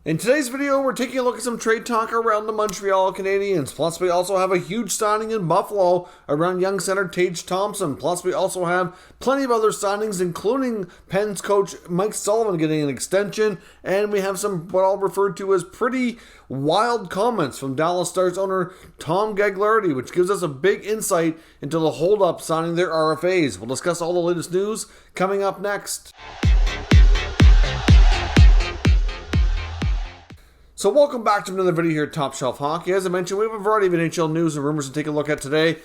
In today's video, we're taking a look at some trade talk around the Montreal Canadiens. Plus, we also have a huge signing in Buffalo around young center Tage Thompson. Plus, we also have plenty of other signings, including Pens coach Mike Sullivan getting an extension. And we have some what I'll refer to as pretty wild comments from Dallas Stars owner Tom Gagliardi, which gives us a big insight into the holdup signing their RFAs. We'll discuss all the latest news coming up next. So welcome back to another video here at Top Shelf Hockey. As I mentioned, we have a variety of NHL news and rumors to take a look at today.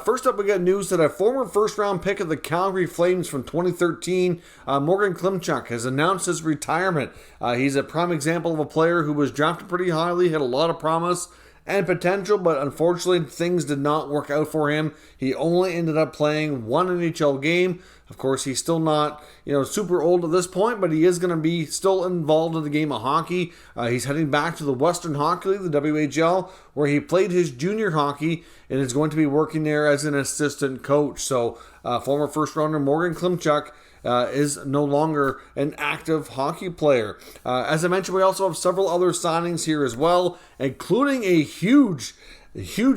First up, we got news that a former first-round pick of the Calgary Flames from 2013, Morgan Klimchuk, has announced his retirement. He's a prime example of a player who was drafted pretty highly, had a lot of promise and potential, but unfortunately things did not work out for him. He only ended up playing one NHL game. Of course, he's still not, super old at this point, but he is going to be still involved in the game of hockey. He's heading back to the Western Hockey League, the WHL, where he played his junior hockey and is going to be working there as an assistant coach. So, former first-rounder Morgan Klimchuk is no longer an active hockey player. As I mentioned, we also have several other signings here as well, including a huge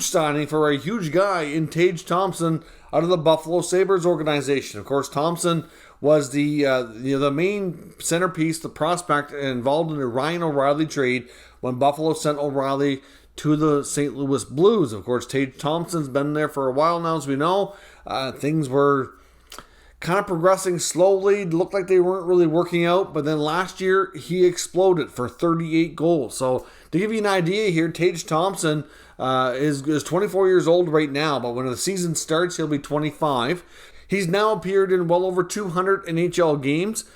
signing for a huge guy in Tage Thompson out of the Buffalo Sabres organization. Of course, Thompson was the main centerpiece, the prospect involved in the Ryan O'Reilly trade when Buffalo sent O'Reilly to the St. Louis Blues. Of course, Tage Thompson's been there for a while now, as we know. Things were kind of progressing slowly. It looked like they weren't really working out, but then last year he exploded for 38 goals. So to give you an idea here, Tage Thompson is 24 years old right now, but when the season starts, he'll be 25. He's now appeared in well over 200 NHL games.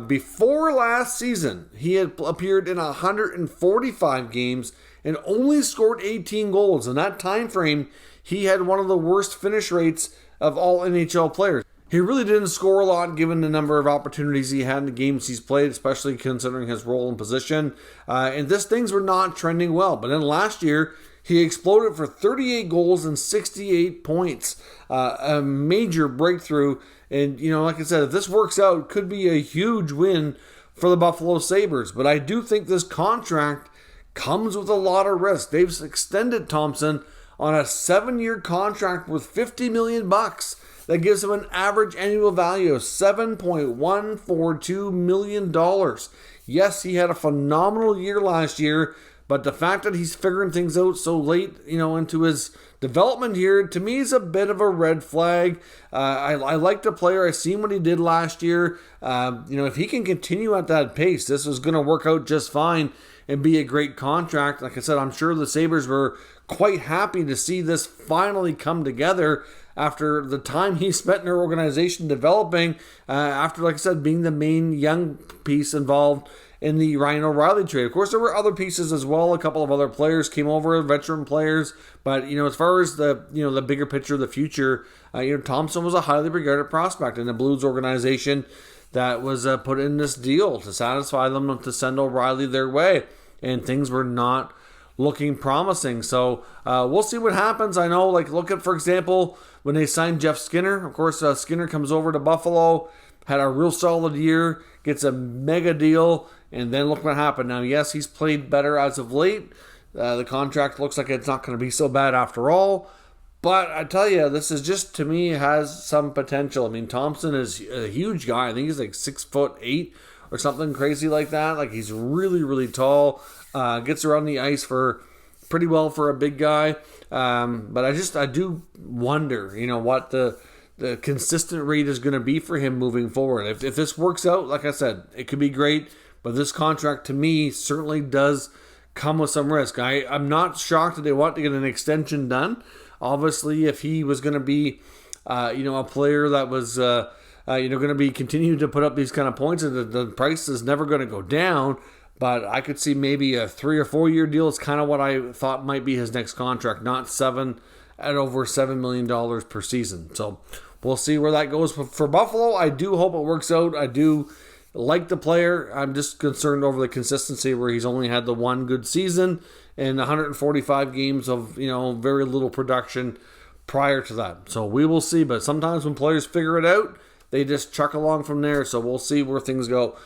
Before last season, he had appeared in 145 games and only scored 18 goals. In that time frame, he had one of the worst finish rates of all NHL players. He really didn't score a lot given the number of opportunities he had in the games he's played, especially considering his role and position. And things were not trending well. But then last year, he exploded for 38 goals and 68 points. A major breakthrough. And, like I said, if this works out, it could be a huge win for the Buffalo Sabres. But I do think this contract comes with a lot of risk. They've extended Thompson on a 7-year contract worth $50 million. That gives him an average annual value of $7.142 million. Yes, he had a phenomenal year last year, but the fact that he's figuring things out so late, into his development here, to me is a bit of a red flag. I like the player. I've seen what he did last year. If he can continue at that pace, this is going to work out just fine and be a great contract. Like I said, I'm sure the Sabres were quite happy to see this finally come together after the time he spent in their organization developing, after, like I said, being the main young piece involved in the Ryan O'Reilly trade. Of course, there were other pieces as well. A couple of other players came over, veteran players. But, as far as the bigger picture of the future, Thompson was a highly regarded prospect in the Blues organization that was put in this deal to satisfy them to send O'Reilly their way. And things were not looking promising. So we'll see what happens. I know, look at, for example, when they signed Jeff Skinner. Of course, Skinner comes over to Buffalo, had a real solid year, gets a mega deal, and then look what happened. Now, yes, he's played better as of late. The contract looks like it's not going to be so bad after all. But I tell you, this is just, to me, has some potential. I mean, Thompson is a huge guy. I think he's like 6'8" or something crazy like that. Like, he's really, really tall. Gets around the ice for pretty well for a big guy. But I do wonder, what the consistent rate is going to be for him moving forward. If this works out, like I said, it could be great. But this contract, to me, certainly does come with some risk. I'm not shocked that they want to get an extension done. Obviously, if he was going to be, a player that was, going to be continuing to put up these kind of points, and the price is never going to go down. But I could see maybe a 3 or 4 year deal is kind of what I thought might be his next contract, not at over $7 million per season. So we'll see where that goes. For Buffalo, I do hope it works out. I do like the player. I'm just concerned over the consistency where he's only had the one good season and 145 games of, very little production prior to that. So we will see. But sometimes when players figure it out, they just chuck along from there. So we'll see where things go.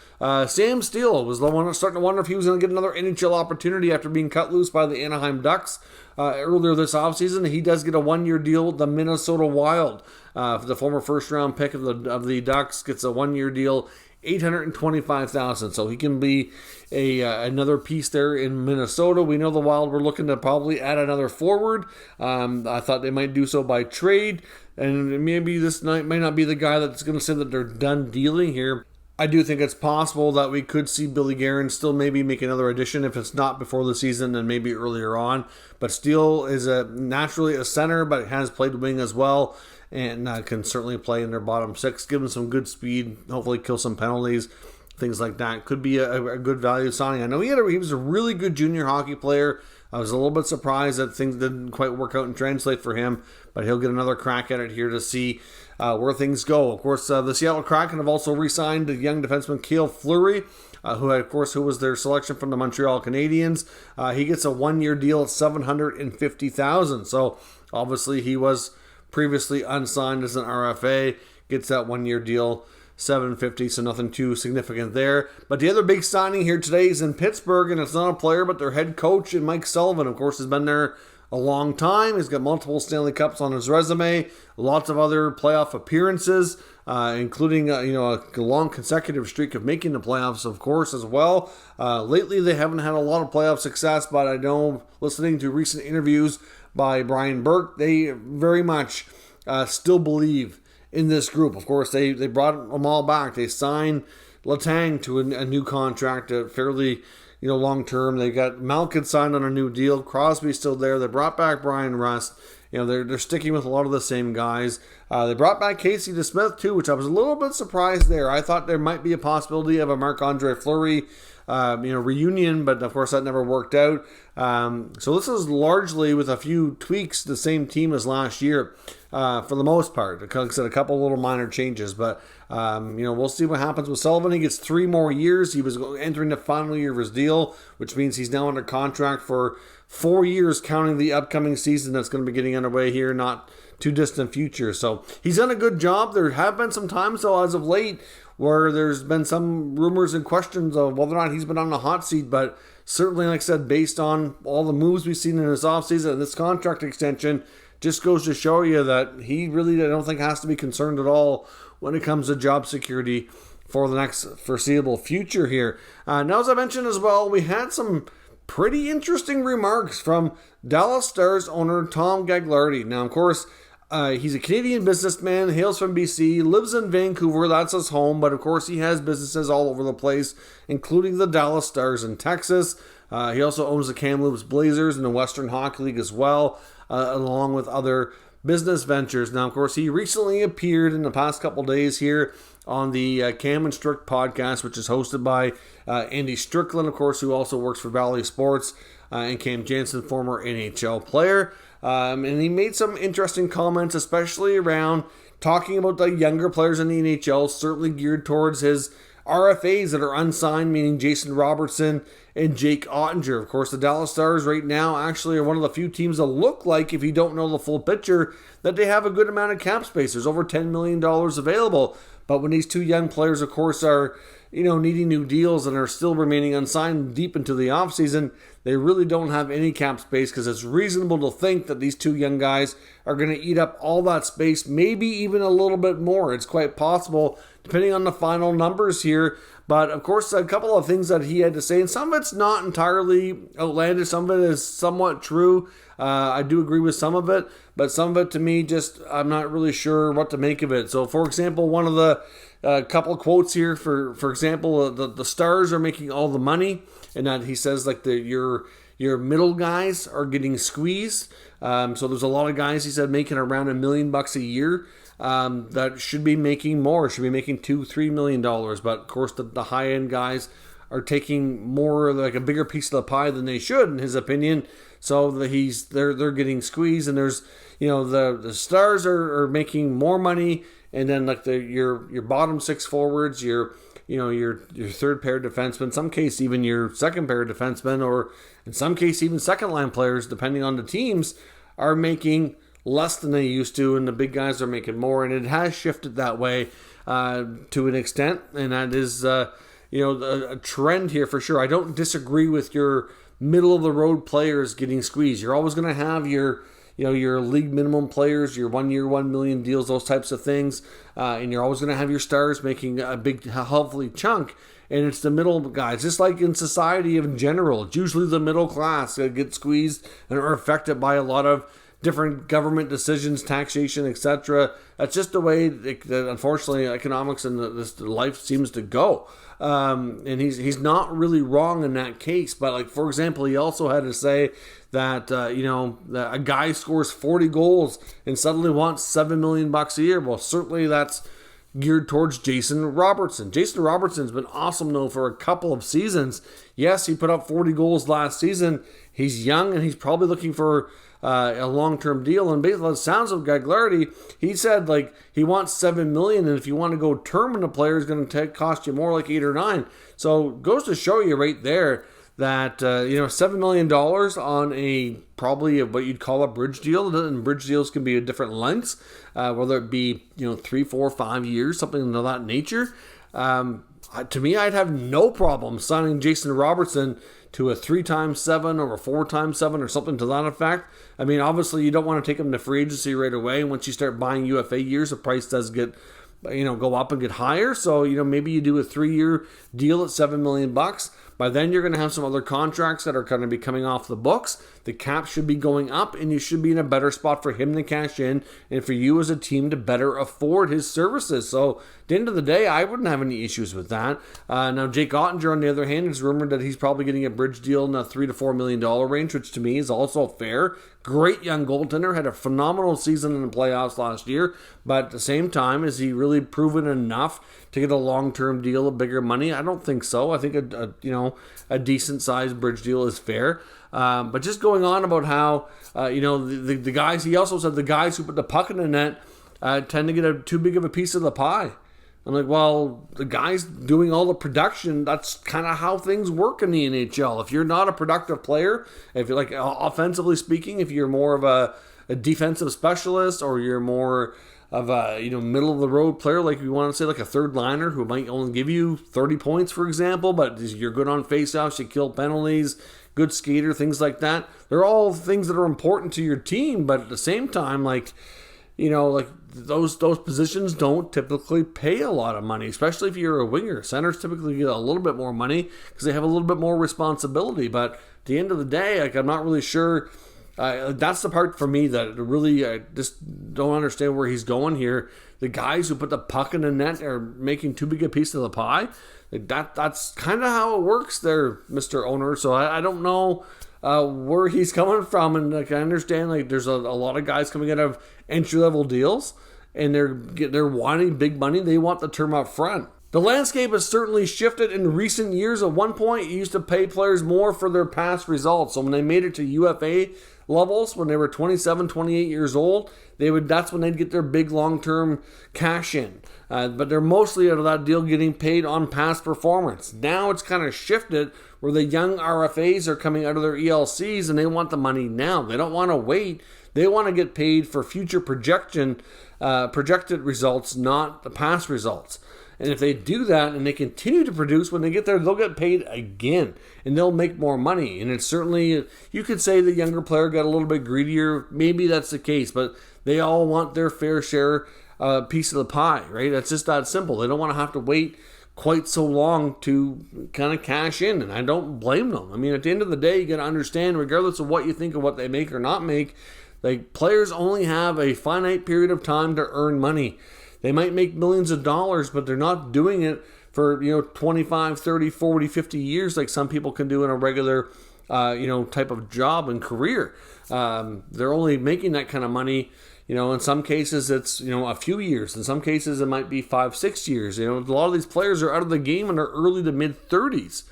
Sam Steele was the one starting to wonder if he was going to get another NHL opportunity after being cut loose by the Anaheim Ducks earlier this offseason. He does get a one-year deal with the Minnesota Wild. The former first-round pick of the Ducks gets a one-year deal, $825,000. So he can be another piece there in Minnesota. We know the Wild were looking to probably add another forward. I thought they might do so by trade, and maybe this might not be the guy that's going to say that they're done dealing here. I do think it's possible that we could see Billy Guerin still maybe make another addition. If it's not before the season, then maybe earlier on. But Steele is naturally a center, but has played wing as well, and can certainly play in their bottom six, give him some good speed, hopefully kill some penalties, things like that. Could be a good value signing. I know he was a really good junior hockey player. I was a little bit surprised that things didn't quite work out and translate for him, but he'll get another crack at it here to see where things go. Of course, the Seattle Kraken have also re-signed the young defenseman Kale Fleury, who was their selection from the Montreal Canadiens. He gets a one-year deal at $750,000. So obviously he was previously unsigned as an RFA, gets that one-year deal, $750,000, so nothing too significant there. But the other big signing here today is in Pittsburgh, and it's not a player, but their head coach, and Mike Sullivan, of course, has been there a long time. He's got multiple Stanley Cups on his resume, lots of other playoff appearances, including a long consecutive streak of making the playoffs, of course, as well. Lately, they haven't had a lot of playoff success, but I know, listening to recent interviews by Brian Burke, they very much still believe in this group. Of course, they brought them all back. They signed Letang to a new contract, fairly long term. They got Malkin signed on a new deal. Crosby's still there. They brought back Brian Rust. They're sticking with a lot of the same guys. They brought back Casey DeSmith too, which I was a little bit surprised there. I thought there might be a possibility of a Marc-Andre Fleury reunion, but of course that never worked out. So this is largely, with a few tweaks, the same team as last year for the most part. Like I said, a couple little minor changes, but we'll see what happens with Sullivan. He gets 3 more years. He was entering the final year of his deal, which means he's now under contract for 4 years, counting the upcoming season that's going to be getting underway here, not too distant future. So he's done a good job. There have been some times, though, as of late, where there's been some rumors and questions of whether or not he's been on the hot seat, but certainly, like I said, based on all the moves we've seen in this offseason and this contract extension, just goes to show you that he really, I don't think, has to be concerned at all when it comes to job security for the next foreseeable future here. Now, as I mentioned as well, we had some pretty interesting remarks from Dallas Stars owner Tom Gagliardi. Now, of course, he's a Canadian businessman, hails from BC, lives in Vancouver, that's his home, but of course he has businesses all over the place, including the Dallas Stars in Texas. He also owns the Kamloops Blazers in the Western Hockey League as well, along with other business ventures. Now, of course, he recently appeared in the past couple days here on the Cam and Strick podcast, which is hosted by Andy Strickland, of course, who also works for Valley Sports, and Cam Jansen, former NHL player. And he made some interesting comments, especially around talking about the younger players in the NHL, certainly geared towards his RFAs that are unsigned, meaning Jason Robertson and Jake Ottinger. Of course, the Dallas Stars right now actually are one of the few teams that look like, if you don't know the full picture, that they have a good amount of cap space. There's over $10 million available. But when these two young players, of course, are needing new deals and are still remaining unsigned deep into the offseason, they really don't have any cap space, because it's reasonable to think that these two young guys are going to eat up all that space, maybe even a little bit more. It's quite possible, depending on the final numbers here. But, of course, a couple of things that he had to say, and some of it's not entirely outlandish. Some of it is somewhat true. I do agree with some of it, but some of it, to me, I'm not really sure what to make of it. So, for example, one of the couple of quotes here, for example, the Stars are making all the money, and that he says, like, your middle guys are getting squeezed. So there's a lot of guys, he said, making around $1 million a year. That should be making more, should be making $2-3 million. But of course, the high end guys are taking more, like a bigger piece of the pie than they should, in his opinion. So they're getting squeezed, and there's the Stars are making more money, and then like your bottom six forwards, your third pair defensemen, in some case even your second pair defensemen, or in some case even second line players, depending on the teams, are making less than they used to, and the big guys are making more, and it has shifted that way to an extent, and that is a trend here for sure. I don't disagree with your middle of the road players getting squeezed. You're always going to have your league minimum players, your 1 year, 1 million deals, those types of things, and you're always going to have your stars making a big, healthy chunk. And it's the middle guys, just like in society in general. It's usually the middle class that get squeezed and are affected by a lot of different government decisions, taxation, etc. That's just the way that unfortunately economics and this life seems to go. And he's not really wrong in that case. But like, for example, he also had to say that that a guy scores 40 goals and suddenly wants $7 million a year. Well, certainly that's geared towards Jason Robertson. Jason Robertson's been awesome though for a couple of seasons. Yes, he put up 40 goals last season. He's young and he's probably looking for a long-term deal. And based on the sounds of Gagliardi, he said like he wants $7 million, and if you want to go term in a player, it's going to cost you more, like 8 or 9. So it goes to show you right there that $7 million on a probably what you'd call a bridge deal, and bridge deals can be at different lengths, whether it be 3, 4, 5 years, something of that nature. To me, I'd have no problem signing Jason Robertson to a 3x7 or a 4x7 or something to that effect. I mean, obviously you don't want to take him to free agency right away. Once you start buying UFA years, the price does get go up and get higher. So maybe you do a 3-year deal at $7 million. By then you're going to have some other contracts that are going to be coming off the books. The cap should be going up, and you should be in a better spot for him to cash in and for you as a team to better afford his services. So at the end of the day, I wouldn't have any issues with that. Now Jake Ottinger, on the other hand, is rumored that he's probably getting a bridge deal in the $3 to $4 million range, which to me is also fair. Great young goaltender, had a phenomenal season in the playoffs last year, but at the same time, is he really proven enough to get a long-term deal of bigger money? I don't think so. I think a decent-sized bridge deal is fair. But just going on about how the guys, he also said the guys who put the puck in the net tend to get too big of a piece of the pie. I'm like, well, the guys doing all the production, that's kind of how things work in the NHL. If you're not a productive player, if you're like offensively speaking, if you're more of a defensive specialist, or you're more of a middle of the road player, like we want to say, like a third liner who might only give you 30 points, for example, but you're good on faceoffs, you kill penalties, good skater, things like that. They're all things that are important to your team, but at the same time, those positions don't typically pay a lot of money, especially if you're a winger. Centers typically get a little bit more money because they have a little bit more responsibility. But at the end of the day, I'm not really sure. That's the part for me that really I just don't understand where he's going here. The guys who put the puck in the net are making too big a piece of the pie. That's kind of how it works there, Mr. Owner. So I don't know where he's coming from, and I understand there's a lot of guys coming out of entry-level deals, and they're wanting big money. They want the term up front. The landscape has certainly shifted in recent years. At one point, you used to pay players more for their past results. So when they made it to UFA levels, when they were 27, 28 years old, that's when they'd get their big long-term cash in. But they're mostly out of that deal getting paid on past performance. Now it's kind of shifted where the young RFAs are coming out of their ELCs and they want the money now. They don't want to wait. They want to get paid for future projected results, not the past results. And if they do that and they continue to produce, when they get there, they'll get paid again and they'll make more money. And it's certainly, you could say the younger player got a little bit greedier. Maybe that's the case, but they all want their fair share piece of the pie, right? It's just that simple. They don't want to have to wait quite so long to kind of cash in, and I don't blame them. I mean, at the end of the day, you got to understand, regardless of what you think of what they make or not make, players only have a finite period of time to earn money. They might make millions of dollars, but they're not doing it for 25, 30, 40, 50 years like some people can do in a regular type of job and career. They're only making that kind of money. In some cases it's a few years. In some cases it might be 5-6 years. A lot of these players are out of the game in their early to mid 30s.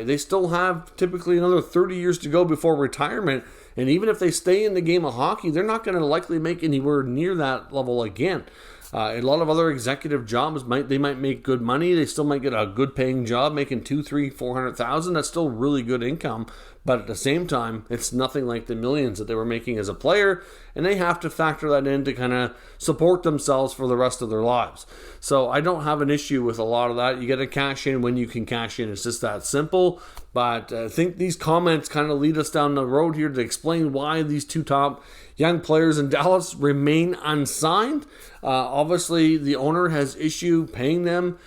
They still have typically another 30 years to go before retirement. And even if they stay in the game of hockey, they're not going to likely make anywhere near that level again. A lot of other executive jobs might make good money. They still might get a good paying job, making $200,000, $300,000, $400,000. That's still really good income. But at the same time, it's nothing like the millions that they were making as a player, and they have to factor that in to kind of support themselves for the rest of their lives. So I don't have an issue with a lot of that. You got to cash in when you can cash in. It's just that simple. But I think these comments kind of lead us down the road here to explain why these two top young players in Dallas remain unsigned. Obviously, the owner has issue paying them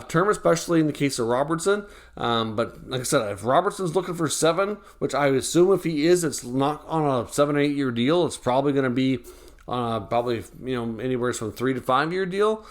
term, especially in the case of Robertson. But like I said, if Robertson's looking for 7, which I assume if he is, it's not on a 7 or 8 year deal. It's probably going to be anywhere from 3 to 5 year deal.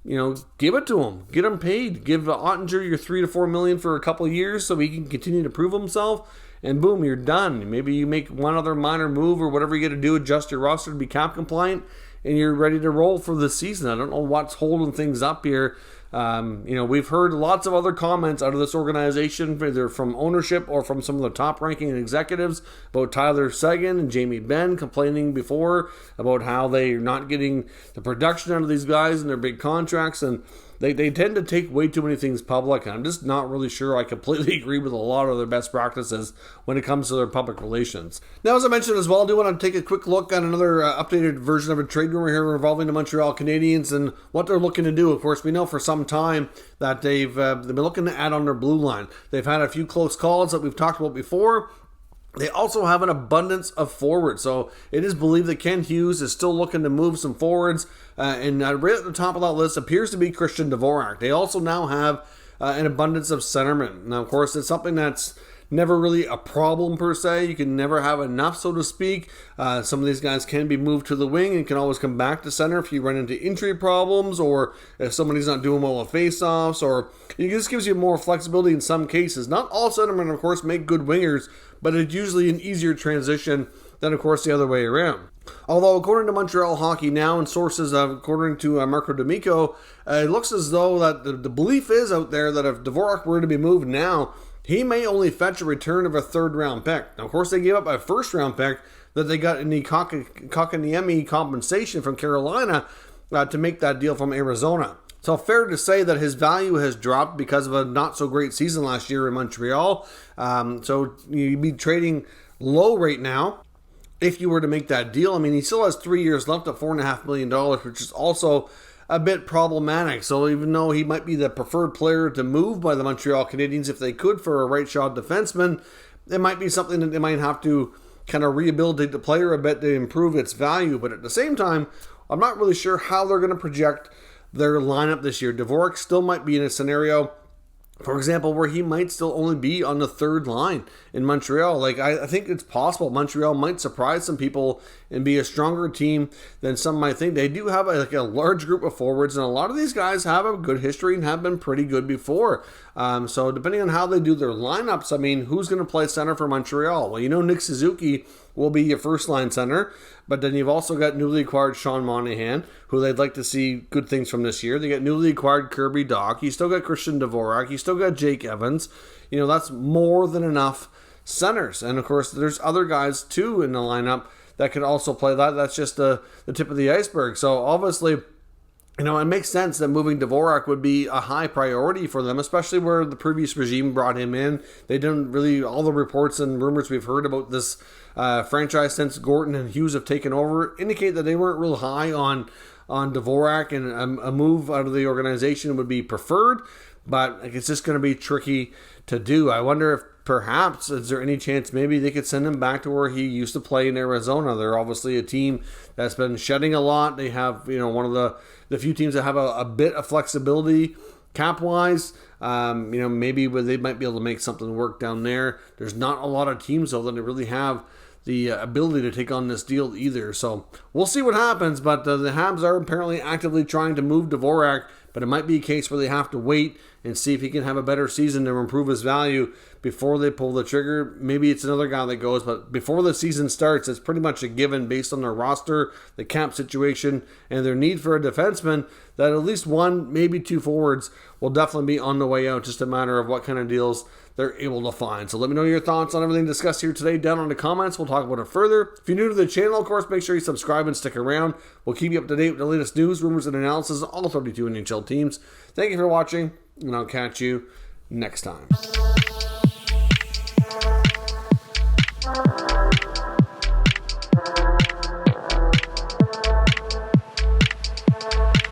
Give it to him. Get him paid. Give Ottinger your $3 to $4 million for a couple of years so he can continue to prove himself. And boom, you're done. Maybe you make one other minor move or whatever you got to do, adjust your roster to be cap compliant, and you're ready to roll for the season. I don't know what's holding things up here. We've heard lots of other comments out of this organization, either from ownership or from some of the top-ranking executives, about Tyler Seguin and Jamie Benn complaining before about how they're not getting the production out of these guys and their big contracts, and they tend to take way too many things public, and I'm just not really sure I completely agree with a lot of their best practices when it comes to their public relations. Now, as I mentioned as well, I do want to take a quick look at another updated version of a trade rumor here involving the Montreal Canadiens and what they're looking to do. Of course, we know for some time that they've been looking to add on their blue line. They've had a few close calls that we've talked about before. They also have an abundance of forwards, so it is believed that Ken Hughes is still looking to move some forwards, and right at the top of that list appears to be Christian Dvorak. They also now have an abundance of centermen. Now, of course, it's something that's never really a problem per se. You can never have enough, so to speak. Some of these guys can be moved to the wing and can always come back to center if you run into injury problems, or if somebody's not doing well with face-offs, or it just gives you more flexibility in some cases. Not all centermen, of course, make good wingers, but it's usually an easier transition than, of course, the other way around. Although, according to Montreal Hockey Now and sources, according to Marco D'Amico, it looks as though that the belief is out there that if Dvorak were to be moved now, he may only fetch a return of a third-round pick. Now, of course, they gave up a first-round pick that they got in the Kotkaniemi compensation from Carolina to make that deal from Arizona. So fair to say that his value has dropped because of a not-so-great season last year in Montreal. So you'd be trading low right now if you were to make that deal. I mean, he still has 3 years left at $4.5 million, which is also a bit problematic. So even though he might be the preferred player to move by the Montreal Canadiens if they could for a right-shot defenseman, it might be something that they might have to kind of rehabilitate the player a bit to improve its value. But at the same time, I'm not really sure how they're going to project their lineup this year. Dvorak still might be in a scenario, for example, where he might still only be on the third line in Montreal. Like, I think it's possible Montreal might surprise some people and be a stronger team than some might think. They do have a large group of forwards, and a lot of these guys have a good history and have been pretty good before. So depending on how they do their lineups, I mean, who's going to play center for Montreal? Well, Nick Suzuki will be your first-line center, but then you've also got newly acquired Sean Monahan, who they'd like to see good things from this year. They got newly acquired Kirby Dach. You still got Christian Dvorak. You still got Jake Evans. That's more than enough centers. And, of course, there's other guys, too, in the lineup that could also play that. That's just the tip of the iceberg. So, obviously, it makes sense that moving Dvorak would be a high priority for them, especially where the previous regime brought him in. They didn't really, all the reports and rumors we've heard about this franchise since Gorton and Hughes have taken over indicate that they weren't real high on Dvorak, and a move out of the organization would be preferred, but it's just going to be tricky to do. I wonder if perhaps, is there any chance maybe they could send him back to where he used to play in Arizona? They're obviously a team that's been shedding a lot. They have, one of the few teams that have a bit of flexibility cap-wise. Maybe they might be able to make something work down there. There's not a lot of teams, though, that really have the ability to take on this deal either. So we'll see what happens, but the Habs are apparently actively trying to move Dvorak, but it might be a case where they have to wait and see if he can have a better season to improve his value before they pull the trigger. Maybe it's another guy that goes, but before the season starts, it's pretty much a given based on their roster, the cap situation, and their need for a defenseman that at least one, maybe two forwards will definitely be on the way out. Just a matter of what kind of deals they're able to find. So let me know your thoughts on everything discussed here today down in the comments. We'll talk about it further. If you're new to the channel, of course, make sure you subscribe and stick around. We'll keep you up to date with the latest news, rumors, and analysis of all 32 NHL teams. Thank you for watching, and I'll catch you next time.